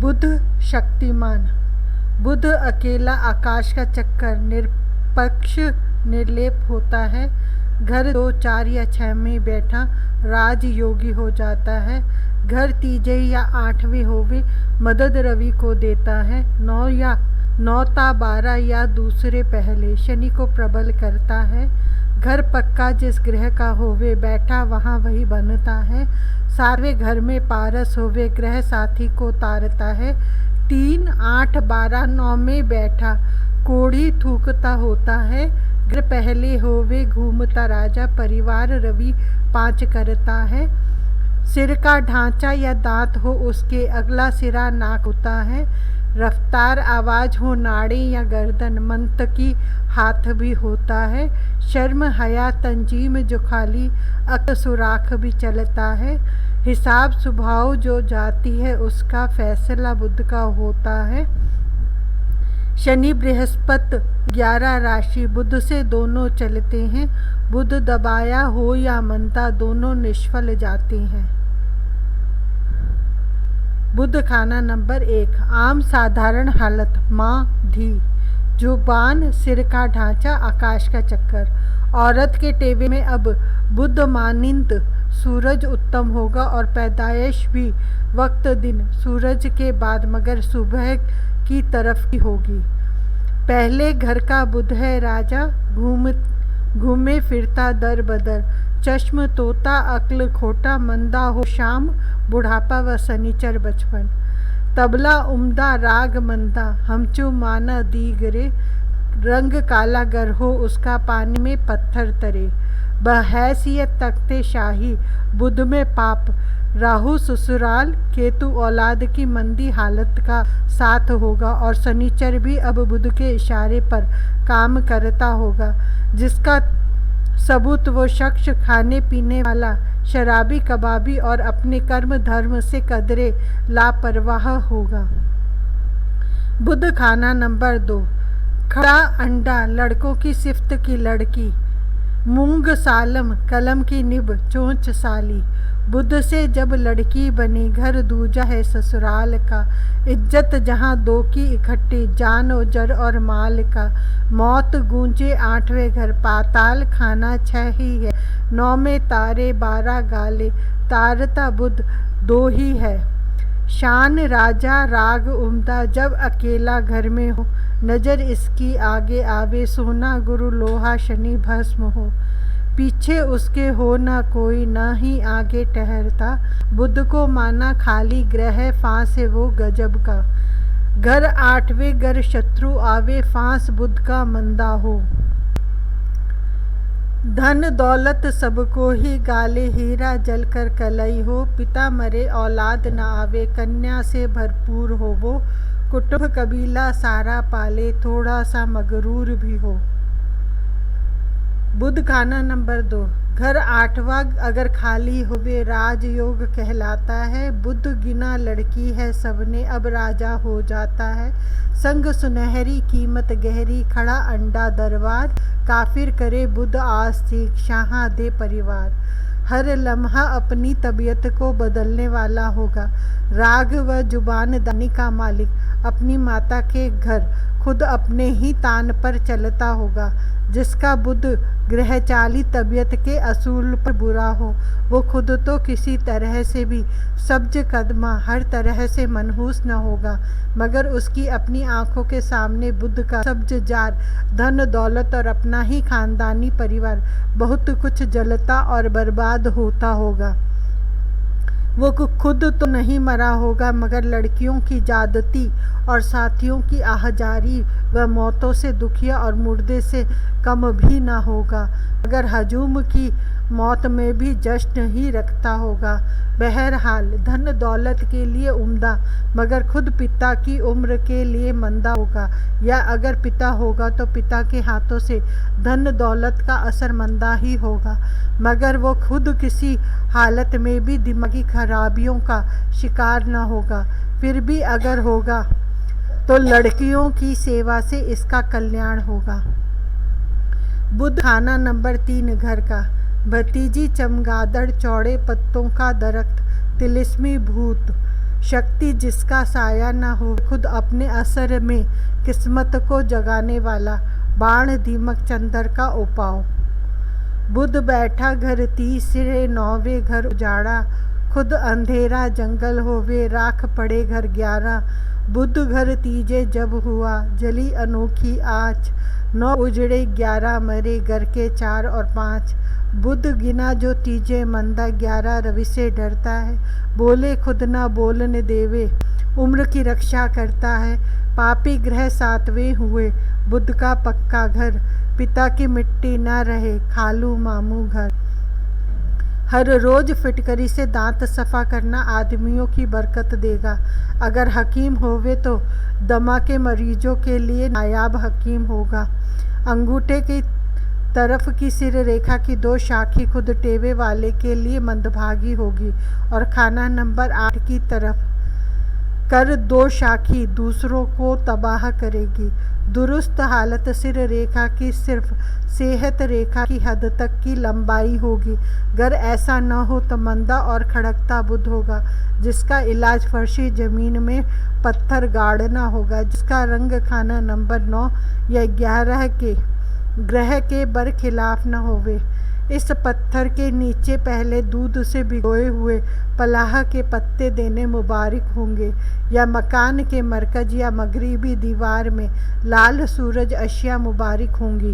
बुध शक्तिमान। बुध अकेला आकाश का चक्कर निरपक्ष निर्लेप होता है। घर 2, 4 या 6 में बैठा राजयोगी हो जाता है। घर 3 या 8वें होवे मदद रवि को देता है। 9 ता 12 या दूसरे पहले शनि को प्रबल करता है। घर पक्का जिस ग्रह का होवे बैठा वहाँ वही बनता है। 7वें घर में पारस होवे ग्रह साथी को तारता है। 3, 8, 12, 9 में बैठा कोढ़ी थूकता होता है। घर पहले होवे घूमता राजा परिवार रवि 5 करता है। सिर का ढांचा या दांत हो उसके अगला सिरा नाक होता है। रफ्तार आवाज हो नाड़ी या गर्दन मंतकी हाथ भी होता है। शर्म हया तंजीम जो खाली अक सुराख भी चलता है। हिसाब स्वभाव जो जाती है उसका फैसला बुध का होता है। शनि बृहस्पति 11 राशि बुध से दोनों चलते हैं। बुध दबाया हो या मंदा दोनों निष्फल जाते हैं। बुध खाना नंबर 1। आम साधारण हालत माँ धी जुबान सिर का ढांचा आकाश का चक्कर। औरत के टेवे में अब बुध मानिंद सूरज उत्तम होगा और पैदाइश भी वक्त दिन सूरज के बाद मगर सुबह की तरफ की होगी। पहले घर का बुध है राजा घूमे फिरता दर बदर। चश्म तोता अक्ल खोटा मंदा हो शाम बुढ़ापा व सनीचर बचपन। तबला उम्दा राग मंदा हमचू माना दीगरे। रंग काला गर हो उसका पानी में पत्थर तरे। बहैसियत तख्ते शाही बुध में पाप राहु ससुराल केतु औलाद की मंदी हालत का साथ होगा और शनिचर भी अब बुध के इशारे पर काम करता होगा। जिसका सबूत वो शख्स खाने पीने वाला शराबी कबाबी और अपने कर्म धर्म से कदरे लापरवाह होगा। बुध खाना नंबर 2। खड़ा अंडा लड़कों की सिफ्त की लड़की। मूंग सालम कलम की निब चोंच साली। बुध से जब लड़की बनी घर दूजा है ससुराल का। इज्जत जहाँ 2 की इकट्ठी जान और जर और माल का। मौत गूंजे 8वें घर पाताल खाना 6 ही है। 9 में तारे 12 गाले तारता बुध 2 ही है। शान राजा राग उम्दा जब अकेला घर में हो। नजर इसकी आगे आवे सोना गुरु लोहा शनि भस्म हो। पीछे उसके हो ना कोई ना ही आगे ठहरता। बुध को माना खाली ग्रह फांस है वो गजब का। घर 8वें घर शत्रु आवे फांस बुध का मंदा हो। धन दौलत सबको ही गाले हीरा जलकर कलई हो। पिता मरे औलाद न आवे कन्या से भरपूर हो वो। कुटुंब कबीला सारा पाले थोड़ा सा मगरूर भी हो। बुध खाना नंबर 2। घर 8वां अगर खाली होवे राजयोग कहलाता है। बुध गिना लड़की है सबने अब राजा हो जाता है। संग सुनहरी कीमत गहरी खड़ा अंडा दरबार। काफिर करे बुध आस्तिक शाह दे परिवार। हर लम्हा अपनी तबीयत को बदलने वाला होगा। राग व जुबान दानी का मालिक अपनी माता के घर खुद अपने ही तान पर चलता होगा। जिसका बुध ग्रहचाली तबीयत के असूल पर बुरा हो वो खुद तो किसी तरह से भी सब्ज कदमा हर तरह से मनहूस न होगा मगर उसकी अपनी आंखों के सामने बुध का सब्ज जार धन दौलत और अपना ही खानदानी परिवार बहुत कुछ जलता और बर्बाद होता होगा। वो खुद तो नहीं मरा होगा मगर लड़कियों की ज्यादती और साथियों की आहजारी व मौतों से दुखिया और मुर्दे से कम भी ना होगा मगर हजूम की मौत में भी जश्न ही रखता होगा। बहरहाल धन दौलत के लिए उम्दा मगर खुद पिता की उम्र के लिए मंदा होगा या अगर पिता होगा तो पिता के हाथों से धन दौलत का असर मंदा ही होगा मगर वो खुद किसी हालत में भी दिमागी खराबियों का शिकार न होगा। फिर भी अगर होगा तो लड़कियों की सेवा से इसका कल्याण होगा। बुध खाना नंबर 3 घर का। भतीजी चमगादड़ चौड़े पत्तों का दरख्त तिलिस्मी भूत शक्ति जिसका साया न हो, खुद अपने असर में किस्मत को जगाने वाला, बाण दीमक चंदर का उपाव। बुध बैठा घर तीसरे नौवे घर उजाड़ा, खुद अंधेरा जंगल होवे राख पड़े घर 11। बुध घर तीजे जब हुआ जली अनोखी आँच, 9 उजड़े 11 मरे घर के 4 और 5। बुध गिना जो तीजे मंदा 11 रवि से डरता है, बोले खुद ना बोलने देवे उम्र की रक्षा करता है। पापी ग्रह 7वें हुए बुध का पक्का घर, पिता की मिट्टी ना रहे खालू मामू घर। हर रोज फिटकरी से दांत सफ़ा करना आदमियों की बरकत देगा। अगर हकीम होवे तो दमा के मरीजों के लिए नायाब हकीम होगा। अंगूठे की तरफ की सिर रेखा की 2 शाखी खुद टेवे वाले के लिए मंदभागी होगी और खाना नंबर 8 की तरफ कर 2 शाखी दूसरों को तबाह करेगी। दुरुस्त हालत सिर रेखा की सिर्फ सेहत रेखा की हद तक की लंबाई होगी। अगर ऐसा न हो तो मंदा और खड़कता बुध होगा, जिसका इलाज फर्शी जमीन में पत्थर गाड़ना होगा, जिसका रंग खाना नंबर 9 या 11 के ग्रह के बरखिलाफ न होवे। इस पत्थर के नीचे पहले दूध से भिगोए हुए पलाह के पत्ते देने मुबारक होंगे, या मकान के मरकज या मगरिबी दीवार में लाल सूरज अशिया मुबारक होंगी।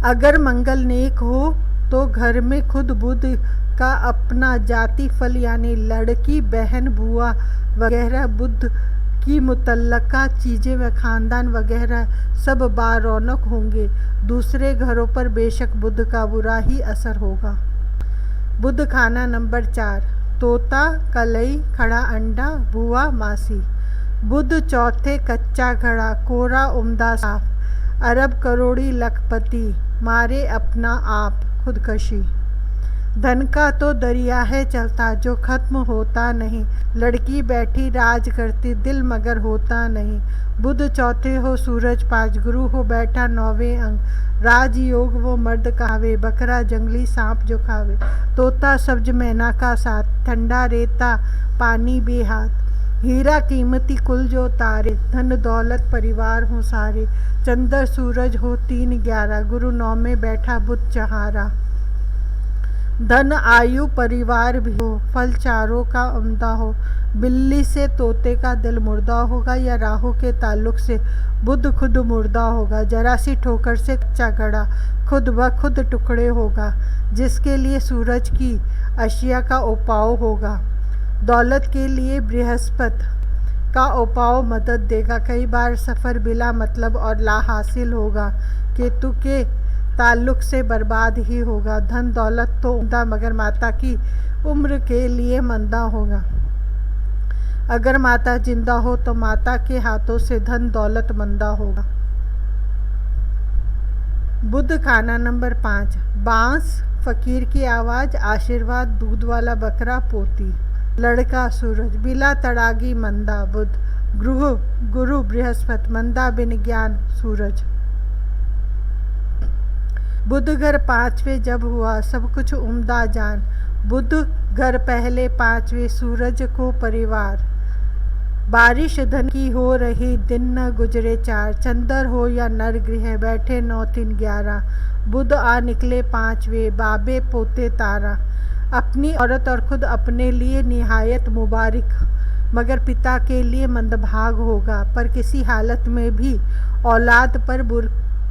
अगर मंगल नेक हो तो घर में खुद बुध का अपना जाति फल यानी लड़की, बहन, बुआ वगैरह, बुध की मुतल्लका चीज़ें व खानदान वगैरह सब बारौनक होंगे। दूसरे घरों पर बेशक बुध का बुरा ही असर होगा। बुध खाना नंबर 4 तोता, कलई, खड़ा अंडा, बुआ, मासी। बुध चौथे कच्चा घड़ा, कोरा उम्दा साफ, अरब करोड़ी लखपति, मारे अपना आप, खुदकशी। धन का तो दरिया है चलता जो खत्म होता नहीं, लड़की बैठी राज करती दिल मगर होता नहीं। बुध चौथे हो सूरज 5, गुरु हो बैठा 9वें अंग, राजयोग वो मर्द कहावे, बकरा जंगली सांप जो खावे। तोता सब्ज मैना का साथ, ठंडा रेता पानी बेहाथ, हीरा कीमती कुल जो तारे, धन दौलत परिवार हो सारे। चंद्र सूरज हो 3 11, गुरु 9 में बैठा बुध चहारा। धन आयु परिवार भी हो, फल चारों का उम्दा हो। बिल्ली से तोते का दिल मुर्दा होगा, या राहु के ताल्लुक से बुध खुद मुर्दा होगा। जरा सी ठोकर से कच्चा घड़ा खुद ब खुद टुकड़े होगा, जिसके लिए सूरज की अशिया का उपाव होगा। दौलत के लिए बृहस्पति का उपाव मदद देगा। कई बार सफ़र बिला मतलब और ला हासिल होगा। केतु के ताल्लुक से बर्बाद ही होगा। धन दौलत तो उम्दा मगर माता की उम्र के लिए मंदा होगा। अगर माता जिंदा हो तो माता के हाथों से धन दौलत मंदा होगा। बुध खाना नंबर 5 बांस, फकीर की आवाज़, आशीर्वाद, दूध वाला बकरा, पोती। लड़का सूरज, बिला तड़ागी मंदा, बुध। गृह गुरु बृहस्पति, मंदा बिन ज्ञान, सूरज। बुध घर 5वें जब हुआ सब कुछ उम्दा जान, बुध घर पहले 5वें, सूरज को परिवार। बारिश धन की हो रही दिन न गुजरे 4, चंद्र हो या नर गृह बैठे 9 3 11, बुध आ निकले 5वें, बाबे पोते तारा। अपनी औरत और खुद अपने लिए निहायत मुबारक, मगर पिता के लिए मंदभाग होगा। पर किसी हालत में भी औलाद पर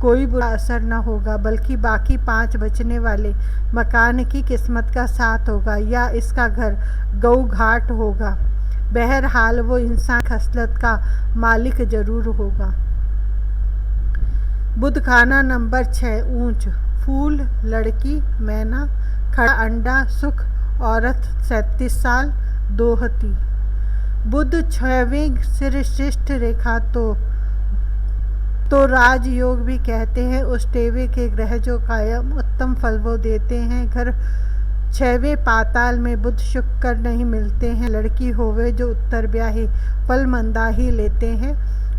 कोई बुरा असर न होगा, बल्कि बाकी 5 बचने वाले मकान की किस्मत का साथ होगा, या इसका घर गौ घाट होगा। बहरहाल वो इंसान खसलत का मालिक जरूर होगा। बुध खाना नंबर 6 ऊंच, फूल, लड़की, मैना, खड़ा अंडा, सुख, औरत 37 साल, दोहती। बुध 6वें सिर शिष्ट रेखा तो राजयोग भी कहते हैं। उस टेवे के ग्रह जो कायम उत्तम फल वो देते हैं। घर 6वें पाताल में बुध शुक्र नहीं मिलते हैं। लड़की होवे जो उत्तर ब्याही, फल मंदा ही लेते हैं।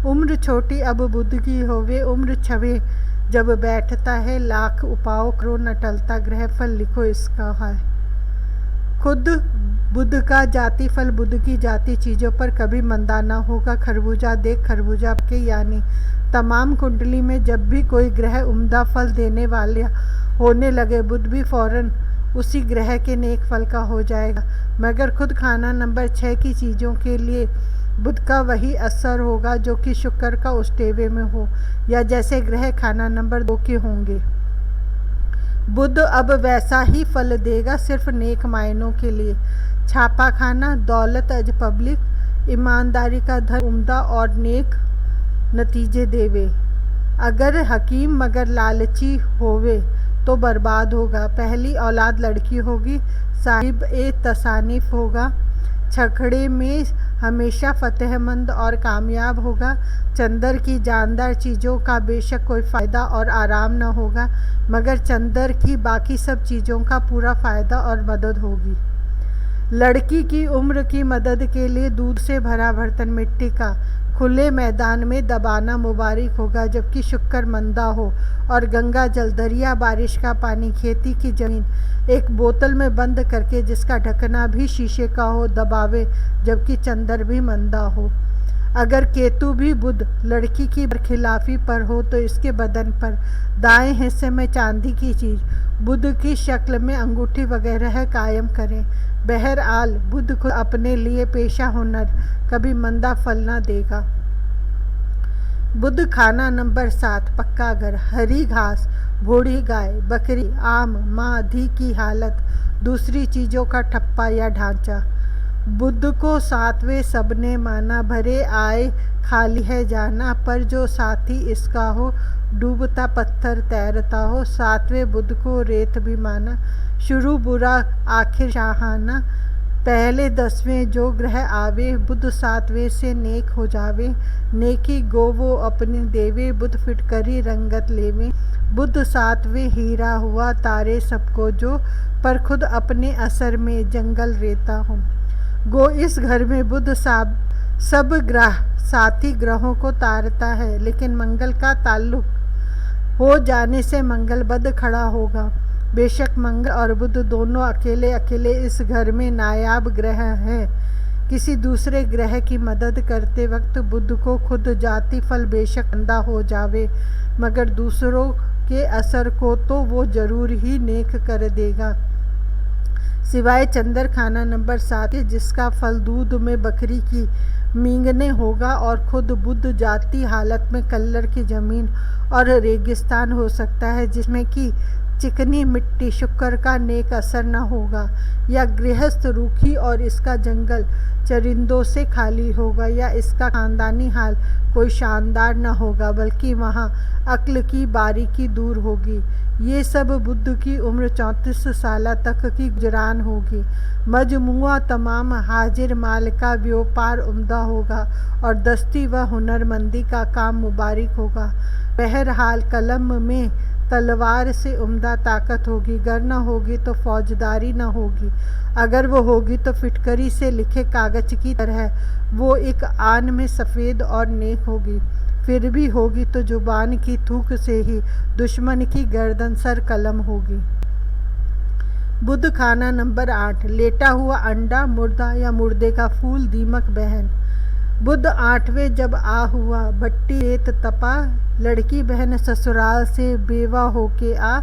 उम्र छोटी अब बुध की होवे, उम्र 6वें जब बैठता है, लाख उपाव करो न टलता, ग्रह फल लिखो इसका है। खुद बुध का जाति फल बुध की जाति चीज़ों पर कभी मंदा न होगा। खरबूजा देख खरबूजा के यानी तमाम कुंडली में जब भी कोई ग्रह उम्दा फल देने वाले होने लगे बुध भी फौरन उसी ग्रह के नेक फल का हो जाएगा। मगर खुद खाना नंबर 6 की चीज़ों के लिए बुध का वही असर होगा जो कि शुक्र का उस टेवे में हो या जैसे ग्रह खाना नंबर 2 के होंगे। बुध अब वैसा ही फल देगा सिर्फ नेक मायनों के लिए। छापा खाना, दौलत अज पब्लिक, ईमानदारी का धन उम्दा और नेक नतीजे देवे। अगर हकीम मगर लालची होवे तो बर्बाद होगा। पहली औलाद लड़की होगी, साहिब ए तसानीफ होगा, छकड़े में हमेशा फतेहमंद और कामयाब होगा। चंदर की जानदार चीज़ों का बेशक कोई फ़ायदा और आराम न होगा मगर चंदर की बाकी सब चीज़ों का पूरा फ़ायदा और मदद होगी। लड़की की उम्र की मदद के लिए दूध से भरा बर्तन मिट्टी का खुले मैदान में दबाना मुबारक होगा जबकि शुक्र मंदा हो और गंगा जल दरिया बारिश का पानी खेती की जमीन एक बोतल में बंद करके जिसका ढकना भी शीशे का हो दबावे जबकि चंद्र भी मंदा हो। अगर केतु भी बुध लड़की की बरखिलाफी पर हो तो इसके बदन पर दाएं हिस्से में चांदी की चीज़ बुध की शक्ल में अंगूठी वगैरह कायम करें। बहरहाल बुध को अपने लिए पेशा हुनर कभी मंदा फल न देगा। बुध खाना नंबर 7 पक्का घर, हरी घास, भोड़ी गाय, बकरी, आम, माँ, धी की हालत, दूसरी चीज़ों का ठप्पा या ढांचा। बुध को 7वें सबने माना, भरे आए खाली है जाना, पर जो साथी इसका हो डूबता पत्थर तैरता हो। 7वें बुध को रेत भी माना, शुरू बुरा आखिर शाहाना, पहले 10वें जो ग्रह आवे, बुध 7वें से नेक हो जावे। नेकी गो वो अपनी देवे, बुध फिटकरी रंगत लेवे। बुध 7वें हीरा हुआ, तारे सबको जो, पर खुद अपने असर में जंगल रेता हो। गो इस घर में बुध सब ग्रह साथी ग्रहों को तारता है, लेकिन मंगल का ताल्लुक हो जाने से मंगल बद खड़ा होगा। बेशक मंगल और बुध दोनों अकेले अकेले इस घर में नायाब ग्रह हैं। किसी दूसरे ग्रह की मदद करते वक्त बुध को खुद जाति फल बेशक अंधा हो जावे मगर दूसरों के असर को तो वो जरूर ही नेक कर देगा, सिवाय चंद्र खाना नंबर 7 जिसका फल दूध में बकरी की मींगने होगा और खुद बुध जाति हालत में कल्लर की जमीन और रेगिस्तान हो सकता है जिसमें कि चिकनी मिट्टी शुक्र का नेक असर न होगा, या गृहस्थ रूखी और इसका जंगल चरिंदों से खाली होगा, या इसका खानदानी हाल कोई शानदार न होगा बल्कि वहाँ अक्ल की बारीकी दूर होगी। ये सब बुध की उम्र 34 साल तक की गुजरान होगी। मजमुआ तमाम हाजिर माल का व्यापार उम्दा होगा और दस्ती व हुनरमंदी का काम मुबारक होगा। बहरहाल कलम में तलवार से उम्दा ताकत होगी, गर न होगी तो फौजदारी न होगी, अगर वो होगी तो फिटकरी से लिखे कागज की तरह वो एक आन में सफ़ेद और नेक होगी। फिर भी होगी तो जुबान की थूक से ही दुश्मन की गर्दन सर कलम होगी। बुध खाना नंबर 8 लेटा हुआ अंडा, मुर्दा या मुर्दे का फूल, दीमक बहन। बुध 8वें जब आ हुआ, भट्टी रेत तपा, लड़की बहन ससुराल से बेवा होके आ,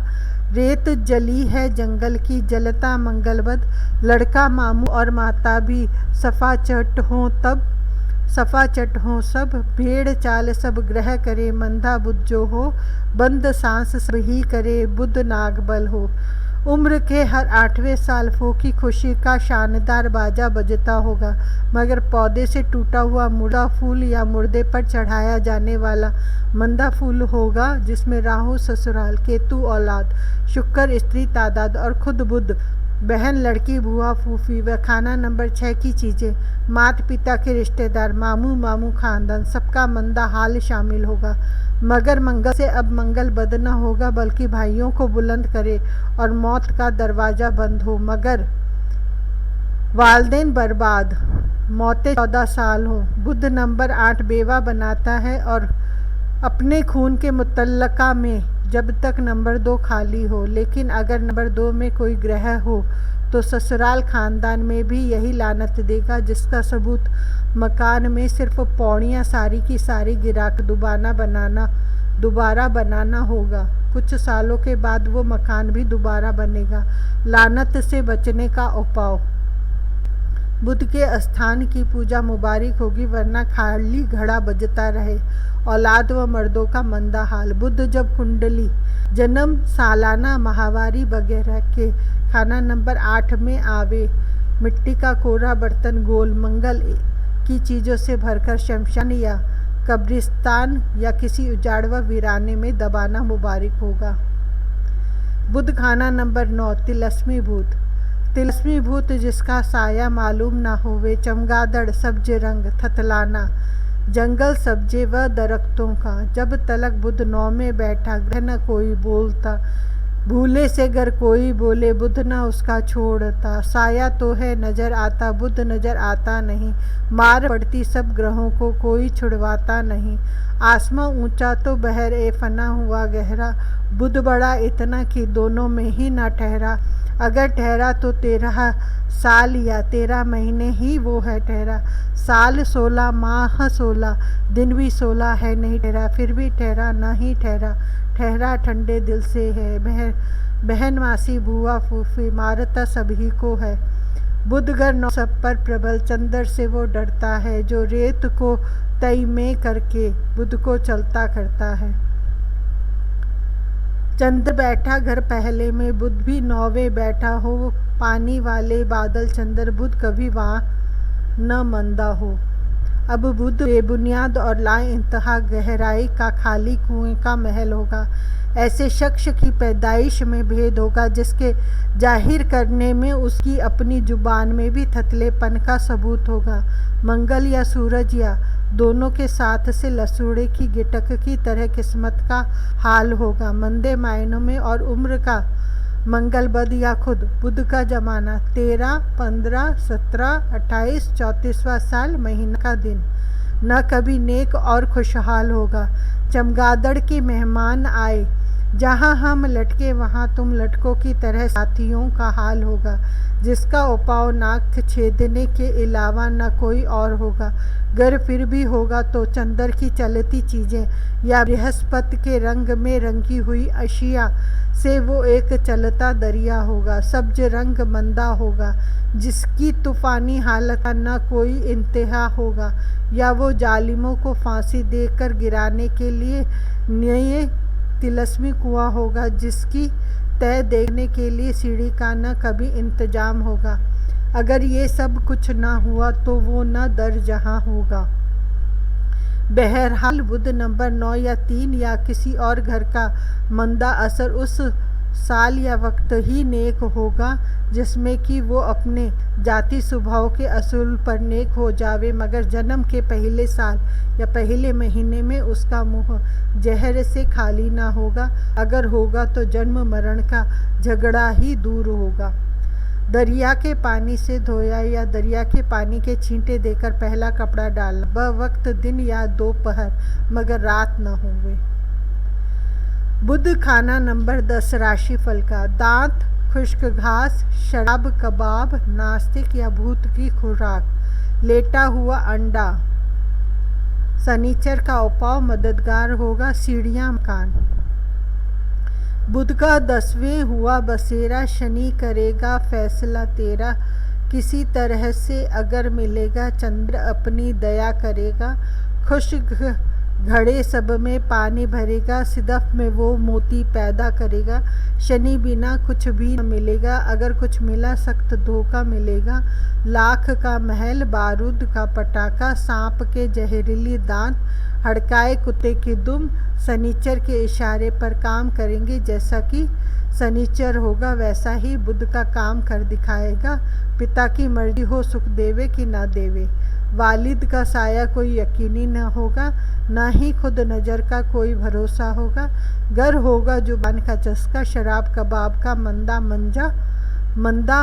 रेत जली है जंगल की जलता मंगलबद, लड़का मामू और माता भी सफ़ा चट हों सब, भेड़ चाल सब ग्रह करे मंदा बुध जो हो, बंद सांस सब ही करे बुध नागबल हो। उम्र के हर 8वें साल फो की खुशी का शानदार बाजा बजता होगा मगर पौधे से टूटा हुआ मुर्दा फूल या मुर्दे पर चढ़ाया जाने वाला मंदा फूल होगा जिसमें राहु ससुराल, केतु औलाद, शुक्र स्त्री तादाद और खुद बुध बहन, लड़की, बुआ, फूफी व खाना नंबर 6 की चीज़ें, माता पिता के रिश्तेदार, मामू मामू खानदान सबका मंदा हाल शामिल होगा। मगर मंगल से अब मंगल बद न होगा बल्कि भाइयों को बुलंद करे और मौत का दरवाज़ा बंद हो। मगर वालदेन बर्बाद, मौतें 14 साल हो। बुध नंबर 8 बेवा बनाता है और अपने खून के मुतल्लका में जब तक नंबर 2 खाली हो, लेकिन अगर नंबर 2 में कोई ग्रह हो तो ससुराल खानदान में भी यही लानत देगा, जिसका सबूत मकान में सिर्फ पौड़ियाँ सारी की सारी गिराकर दोबारा बनाना होगा। कुछ सालों के बाद वो मकान भी दोबारा बनेगा। लानत से बचने का उपाय, बुध के स्थान की पूजा मुबारक होगी, वरना खाली घड़ा बजता रहे। औलाद व मर्दों का मंदा हाल, बुध जब कुंडली, जन्म, सालाना, माहवारी वगैरह के खाना नंबर 8 में आवे, मिट्टी का कोरा बर्तन गोल मंगल की चीज़ों से भरकर शमशान या कब्रिस्तान या किसी उजाड़ व वीराने में दबाना मुबारक होगा। बुध खाना नंबर 9, तिलस्मी भूत। तिलस्मी भूत जिसका साया मालूम ना होवे, चमगादड़, सब्ज रंग, थतलाना, जंगल सब्जे व दरख्तों का। जब तलक बुध 9 में बैठा, ग्रह न कोई बोलता, भूले से गर कोई बोले, बुध न उसका छोड़ता। साया तो है नजर आता, बुध नजर आता नहीं, मार पड़ती सब ग्रहों को, कोई छुड़वाता नहीं। आसमां ऊंचा तो बहर ए फना हुआ गहरा, बुध बड़ा इतना कि दोनों में ही ना ठहरा। अगर ठहरा तो 13 साल या 13 महीने ही वो है ठहरा। साल 16, माह 16, दिन भी 16 है नहीं ठहरा, फिर भी ठहरा नहीं ठहरा। ठहरा ठंडे दिल से है, बहन मासी बुआ फूफी मारता सभी को है। बुधगर 9 सब पर प्रबल, चंद्र से वो डरता है, जो रेत को तय में करके बुध को चलता करता है। चंद्र बैठा घर पहले में, बुध भी 9वें बैठा हो, पानी वाले बादल चंद्र बुध कभी वहाँ न मंदा हो। अब बुध बेबुनियाद और ला इंतहा गहराई का खाली कुएं का महल होगा। ऐसे शख्स की पैदाइश में भेद होगा, जिसके जाहिर करने में उसकी अपनी जुबान में भी थतलेपन का सबूत होगा। मंगल या सूरज या दोनों के साथ से लसूड़े की गिटक की तरह किस्मत का हाल होगा। मंदे मायनों में और उम्र का मंगल बद या खुद बुध का जमाना, 13, 15, 17, 28, 34वां साल, महीना का दिन न कभी नेक और खुशहाल होगा। चमगादड़ के मेहमान आए, जहाँ हम लटके वहाँ तुम लटकों की तरह साथियों का हाल होगा, जिसका उपाय नाक छेदने के अलावा न कोई और होगा। गर फिर भी होगा तो चंद्र की चलती चीज़ें या बृहस्पति के रंग में रंगी हुई अशिया से वो एक चलता दरिया होगा। सब्ज रंग मंदा होगा, जिसकी तूफानी हालत का न कोई इंतहा होगा, या वो जालिमों को फांसी देकर गिराने के लिए नए तिलस्मी कुआं होगा, जिसकी तय देखने के लिए सीढ़ी का न कभी इंतजाम होगा। अगर ये सब कुछ ना हुआ तो वो न दर जहाँ होगा। बहरहाल बुध नंबर 9 या 3 या किसी और घर का मंदा असर उस साल या वक्त ही नेक होगा, जिसमें कि वो अपने जाति स्वभाव के असूल पर नेक हो जावे, मगर जन्म के पहले साल या पहले महीने में उसका मुंह जहर से खाली ना होगा। अगर होगा तो जन्म मरण का झगड़ा ही दूर होगा। दरिया के पानी से धोया या दरिया के पानी के छींटे देकर पहला कपड़ा डालना, बवक्त दिन या दोपहर, मगर रात न होवे। बुध खाना नंबर 10, राशिफल का। दांत, खुश्क घास, शराब, कबाब, नास्तिक या भूत की खुराक, लेटा हुआ अंडा। शनिचर का उपाय मददगार होगा, सीढ़ियाँ मकान। बुध का 10वें हुआ बसेरा, शनि करेगा फैसला तेरा। किसी तरह से अगर मिलेगा, चंद्र अपनी दया करेगा। खुश्क घड़े सब में पानी भरेगा, सिदफ में वो मोती पैदा करेगा। शनि बिना कुछ भी न मिलेगा, अगर कुछ मिला सख्त धोखा मिलेगा। लाख का महल, बारूद का पटाखा, सांप के जहरीली दांत, हड़काए कुत्ते की दुम। शनिचर के इशारे पर काम करेंगे, जैसा कि शनिचर होगा वैसा ही बुध का काम कर दिखाएगा। पिता की मर्जी हो सुख देवे कि ना देवे। वालिद का साया कोई यकीनी न होगा, ना ही खुद नज़र का कोई भरोसा होगा। गर होगा जुबान का चस्का, शराब कबाब का मंदा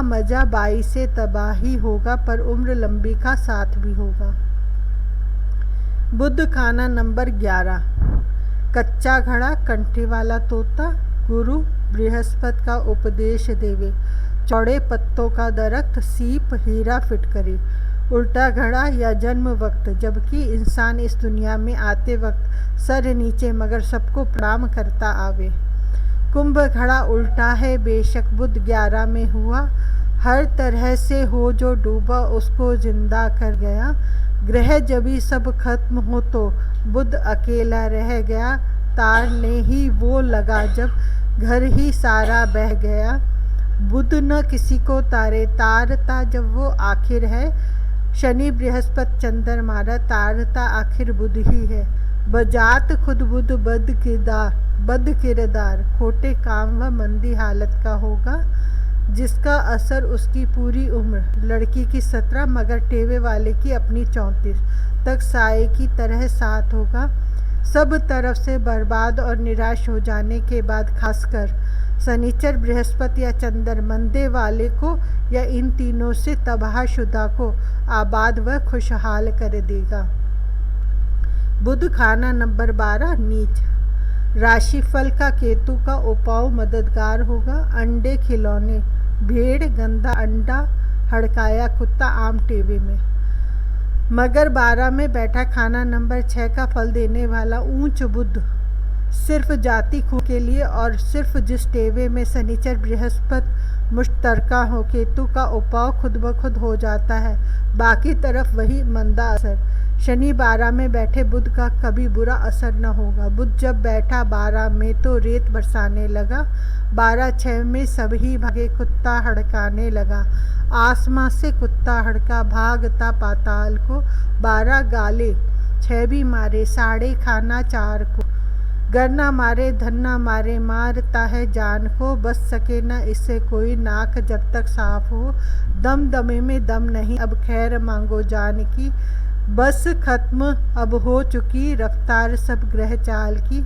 मजा, बाई से तबाही होगा, पर उम्र लंबी का साथ भी होगा। बुध खाना नंबर 11, कच्चा घड़ा, कंठी वाला तोता। गुरु बृहस्पति का उपदेश देवे, चौड़े पत्तों का दरख्त, सीप हीरा फिटकरी, उल्टा घड़ा या जन्म वक्त, जबकि इंसान इस दुनिया में आते वक्त सर नीचे मगर सबको प्रणाम करता आवे। कुंभ घड़ा उल्टा है बेशक बुध 11 में हुआ, हर तरह से हो जो डूबा उसको जिंदा कर गया। ग्रह जभी सब खत्म हो तो बुध अकेला रह गया, तार ने ही वो लगा जब घर ही सारा बह गया। बुध न किसी को तारे, तारता जब वो आखिर है, शनि बृहस्पति चंद्रमारा, तारता आखिर बुध ही है। बजात खुद बुध बद किरदार, खोटे काम व मंदी हालत का होगा, जिसका असर उसकी पूरी उम्र, लड़की की 17 मगर टेवे वाले की अपनी 34 तक साए की तरह साथ होगा। सब तरफ से बर्बाद और निराश हो जाने के बाद खासकर शनिचर बृहस्पति या चंद्र मंदे वाले को या इन तीनों से तबाहशुदा को आबाद व खुशहाल कर देगा। बुध खाना नंबर 12 नीच। राशिफल का केतु का उपाय मददगार होगा। अंडे खिलौने, भेड़ गंदा अंडा, हड़काया कुत्ता आम टेवे में। मगर 12 में बैठा खाना नंबर 6 का फल देने वाला ऊंच बुध सिर्फ जाति खून के लिए और सिर्फ जिस टेवे में शनिचर बृहस्पति मुश्तरका हो। केतु का उपाय खुद ब खुद हो जाता है, बाकी तरफ वही मंदा असर। शनि 12 में बैठे बुध का कभी बुरा असर न होगा। बुध जब बैठा 12 में तो रेत बरसाने लगा, 12/6 में सभी भागे कुत्ता हड़काने लगा। आसमां से कुत्ता हड़का भागता पाताल को, 12 गाले 6 भी मारे, साढ़े खाना 4 को। गर ना मारे धन ना मारे, मारता है जान को, बच सके न इससे कोई नाक जब तक साफ हो। दम दमे में दम नहीं, अब खैर मांगो जान की, बस खत्म अब हो चुकी रफ्तार सब ग्रह चाल की।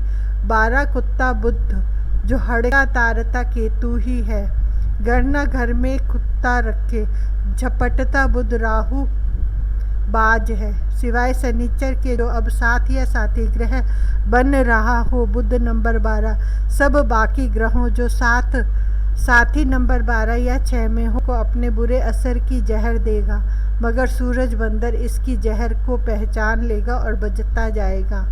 12 कुत्ता बुध जो हड़का तारता केतु ही है, गरना घर में कुत्ता रखे, झपटता बुध राहु बाज है। सिवाय शनिचर के जो अब साथ या साथी ग्रह बन रहा हो बुध नंबर 12, सब बाकी ग्रहों जो साथी नंबर 12 या 6 में हो को अपने बुरे असर की जहर देगा, मगर सूरज बंदर इसकी जहर को पहचान लेगा और बचता जाएगा।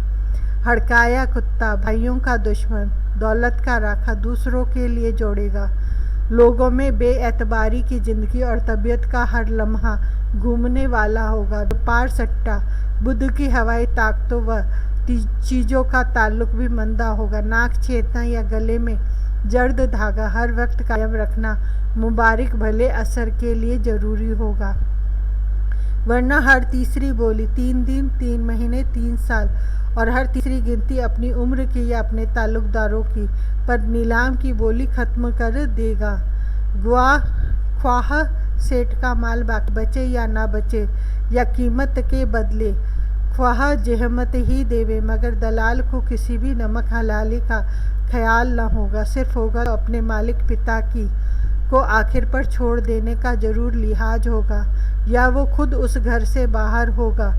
हड़काया कुत्ता भाइयों का दुश्मन, दौलत का राखा, दूसरों के लिए जोड़ेगा। लोगों में बेएतबारी की जिंदगी और तबीयत का हर लम्हा घूमने वाला होगा। व्यापार सट्टा, बुध की हवाई ताकतों व चीज़ों का ताल्लुक भी मंदा होगा। नाक छेदना या गले में जर्द धागा हर वक्त कायम रखना मुबारक भले असर के लिए ज़रूरी होगा, वरना हर तीसरी बोली 3 दिन 3 महीने 3 साल और हर तीसरी गिनती अपनी उम्र की या अपने ताल्लुकदारों की पर नीलाम की बोली खत्म कर देगा। ख्वाह सेठ का माल बाकी बचे या ना बचे या कीमत के बदले ख्वाह जहमत ही देवे, मगर दलाल को किसी भी नमक हलाली का ख्याल न होगा। सिर्फ होगा तो अपने मालिक पिता की को आखिर पर छोड़ देने का जरूर लिहाज होगा, या वो खुद उस घर से बाहर होगा,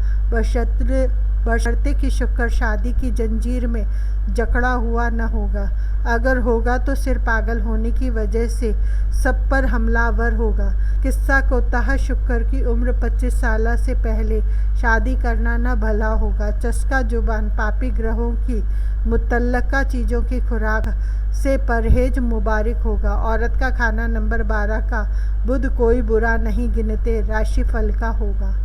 बशर्ते कि शुक्र शादी की जंजीर में जकड़ा हुआ न होगा। अगर होगा तो सिर पागल होने की वजह से सब पर हमलावर होगा। किस्सा कोताह शुक्र की उम्र 25 साल से पहले शादी करना न भला होगा। चस्का जुबान पापी ग्रहों की मुतल्लका चीज़ों की खुराक से परहेज मुबारक होगा। औरत का खाना नंबर 12 का बुध कोई बुरा नहीं गिनते राशिफल का होगा।